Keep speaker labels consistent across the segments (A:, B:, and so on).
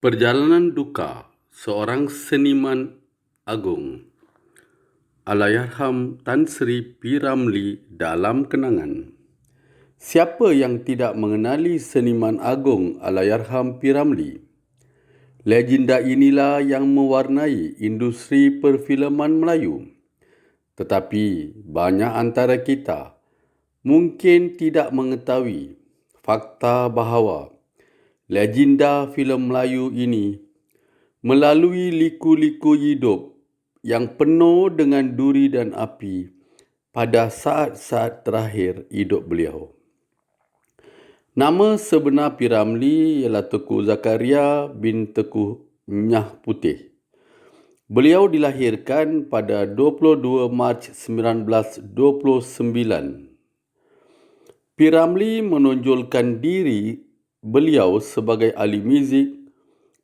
A: Perjalanan duka seorang seniman agung, Allahyarham Tan Sri P. Ramlee dalam kenangan. Siapa yang tidak mengenali seniman agung Allahyarham P. Ramlee? Legenda inilah yang mewarnai industri perfilman Melayu. Tetapi banyak antara kita mungkin tidak mengetahui fakta bahawa legenda filem Melayu ini melalui liku-liku hidup yang penuh dengan duri dan api pada saat-saat terakhir hidup beliau. Nama sebenar P. Ramlee ialah Tengku Zakaria bin Tengku Nyah Putih. Beliau dilahirkan pada 22 Mac 1929. P. Ramlee menonjolkan diri beliau sebagai ahli muzik,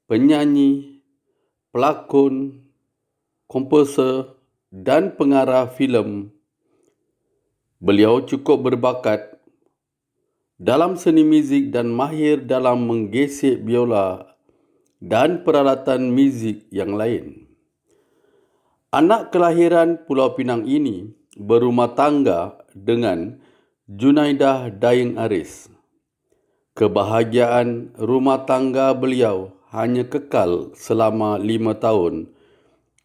A: penyanyi, pelakon, komposer dan pengarah filem. Beliau cukup berbakat dalam seni muzik dan mahir dalam menggesek biola dan peralatan muzik yang lain. Anak kelahiran Pulau Pinang ini berumah tangga dengan Junaidah Daeng Aris. Kebahagiaan rumah tangga beliau hanya kekal selama 5 tahun,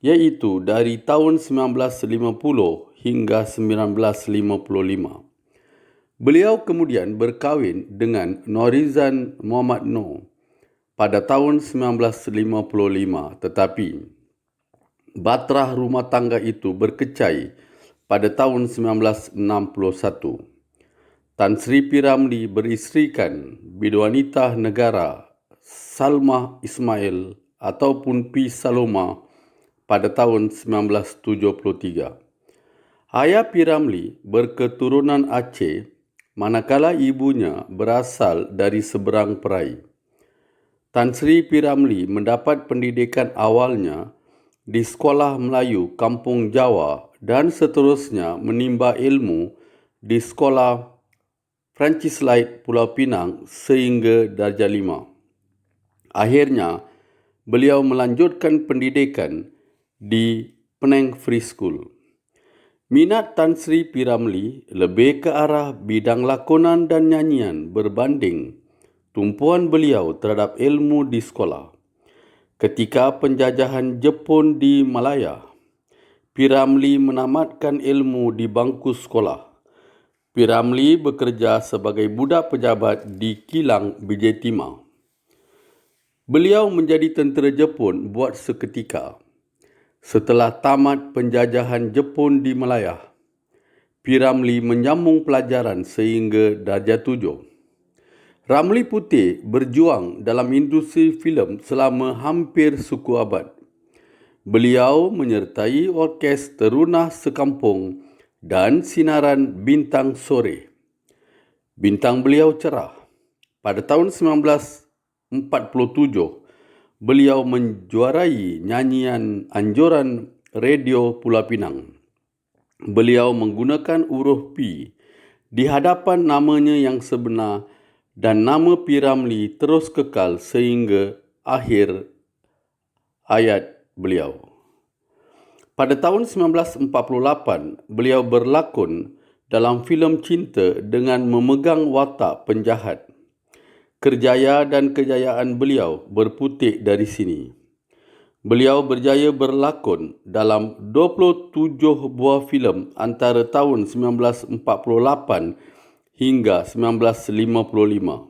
A: iaitu dari tahun 1950 hingga 1955. Beliau kemudian berkahwin dengan Norizan Muhammad Noor pada tahun 1955, tetapi batrah rumah tangga itu berkecai pada tahun 1961. Tan Sri P. Ramlee beristerikan biduanita negara Salma Ismail ataupun P. Saloma pada tahun 1973. Ayah P. Ramlee berketurunan Aceh, manakala ibunya berasal dari seberang perai. Tan Sri P. Ramlee mendapat pendidikan awalnya di Sekolah Melayu Kampung Jawa dan seterusnya menimba ilmu di Sekolah Francis Light Pulau Pinang sehingga darjah 5. Akhirnya, beliau melanjutkan pendidikan di Penang Free School. Minat Tan Sri P. Ramlee lebih ke arah bidang lakonan dan nyanyian berbanding tumpuan beliau terhadap ilmu di sekolah. Ketika penjajahan Jepun di Malaya, P. Ramlee menamatkan ilmu di bangku sekolah. P. Ramlee bekerja sebagai budak pejabat di kilang Bijay Timah. Beliau menjadi tentera Jepun buat seketika. Setelah tamat penjajahan Jepun di Malaya, P. Ramlee menyambung pelajaran sehingga darjah 7. Ramlee Putih berjuang dalam industri filem selama hampir suku abad. Beliau menyertai orkes Terunah Sekampung dan sinaran Bintang Sore. Bintang beliau cerah. Pada tahun 1947, beliau menjuarai nyanyian anjuran radio Pulau Pinang. Beliau menggunakan huruf P di hadapan namanya yang sebenar dan nama P. Ramlee terus kekal sehingga akhir hayat beliau. Pada tahun 1948, beliau berlakon dalam filem cinta dengan memegang watak penjahat. Kerjaya dan kejayaan beliau berputik dari sini. Beliau berjaya berlakon dalam 27 buah filem antara tahun 1948 hingga 1955.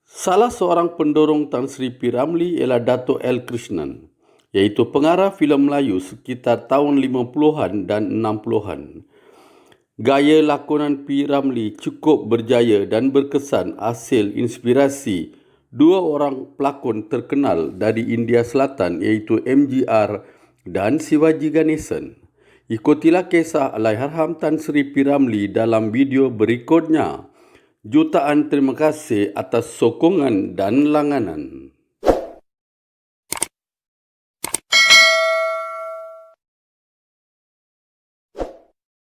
A: Salah seorang pendorong Tan Sri P. Ramlee ialah Dato' L. Krishnan, iaitu pengarah filem Melayu sekitar tahun 50-an dan 60-an. Gaya lakonan P. Ramlee cukup berjaya dan berkesan hasil inspirasi dua orang pelakon terkenal dari India Selatan iaitu MGR dan Sivaji Ganesan. Ikutilah kisah Allahyarham Tan Sri P. Ramlee dalam video berikutnya. Jutaan terima kasih atas sokongan dan langganan.